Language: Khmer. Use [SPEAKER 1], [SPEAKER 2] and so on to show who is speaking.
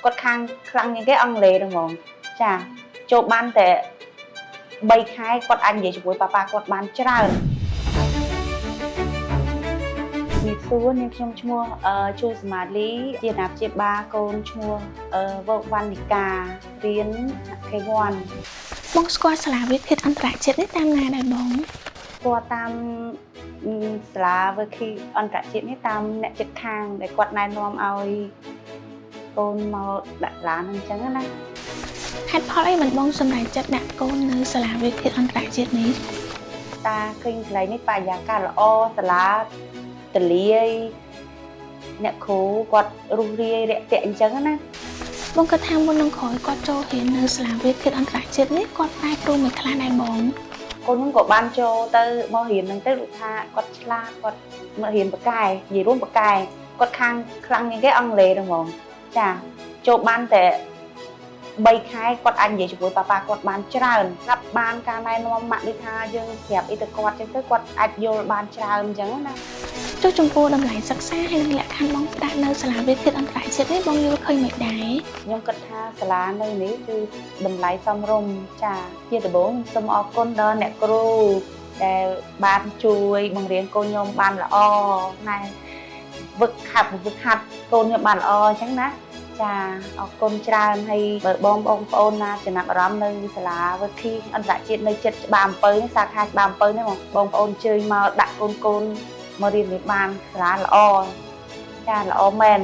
[SPEAKER 1] គាត់ខាងខ្លាំងជាងគេអង់គ្លេសហ្នឹងហ្មងចាចូលបានតែ3ខែគាត់អាចនិយាយជាមួយប៉ាប៉ាគាត់បានច្រើនជំរាបសួរនាងខ្ញុំឈ្មោះជួសមាលីជាអាណាព្យាបាលកូនឈ្មោះវណ្ណិការៀន K1
[SPEAKER 2] បងស្គាល់សាលាវិទ្យាអន្តរជាតិនេះតាមណាដែរបង
[SPEAKER 1] គាត់តាមសាលាវិទ្យាអន្តរជាតិនេះតាមអ្នកជិតខាងដែលគាត់ណែនាំឲ្យកូនមកដាក់ឡានអញ្ចឹងណា
[SPEAKER 2] ហេតុផលអីមិនបងសម្រេចចិត្តដាក់កូននៅសាលាវិទ្យាអន្តរជាតិនេះ
[SPEAKER 1] តាឃើញកន្លែងនេះបរិយាកាសល្អសាលាទលាយអ្នកគ្រូគាត់រុះរាយរាក់ទាក់អញ្ចឹងណា
[SPEAKER 2] បងគិតថាមុននឹងក្រោយគាត់ចូលរៀននៅសាលាវិទ្យាអន្តរជាតិនេះគាត់ប្រែប្រួលមួយខ្លះដែរបង
[SPEAKER 1] កូនហ្នឹងក៏បានចូលទៅមករៀនហ្នឹងទៅដូចថាគាត់ឆ្លាតគាត់មករៀនបកែនិយាយរួមបកែគាត់ខាងខ្លាំងជាងគេអង់គ្លេសហ្នឹងហ្មងចាចូលបានតែ3ខែគាត់អាចនិយាយជាមួយប៉ាប៉ាគាត់បានច្រើនស្រាប់បានការណែនាំម៉ាក់នេះថាយើងប្រាប់អីទៅគាត់ចឹងទៅគាត់អាចយល់បានច្រើនអញ្ចឹងណា
[SPEAKER 2] ចុះចំពោះតម្លៃសិក្សាហើយនិងលក្ខខណ្ឌបងដាក់នៅសាលាវិទ្យាអន្តរជាតិនេះបងយល់ឃើញមិនដែរ
[SPEAKER 1] ខ្ញុំគិតថាសាលានៅនេះគឺតម្លៃសមរម្យចាជាដំបូងខ្ញុំសូមអរគុណដល់អ្នកគ្រូដែលបានជួយបង្រៀនកូនខ្ញុំបានល្អណែវឹកហាត់កូនខ្ញុំបានល្អអញ្ចឹងណាចាអរគុណច្រើនហើយបើបងប្អូនណាចំណាប់អារម្មណ៍នៅសាលាវិទ្យាអន្តរជាតិនៅចិត្តច្បារអំពៅនេះសាខាច្បារអំពៅនេះបងប្អូនអញ្ជើញមកដាក់កូនមករៀននេះបានសាលាល្អចាល្អមែន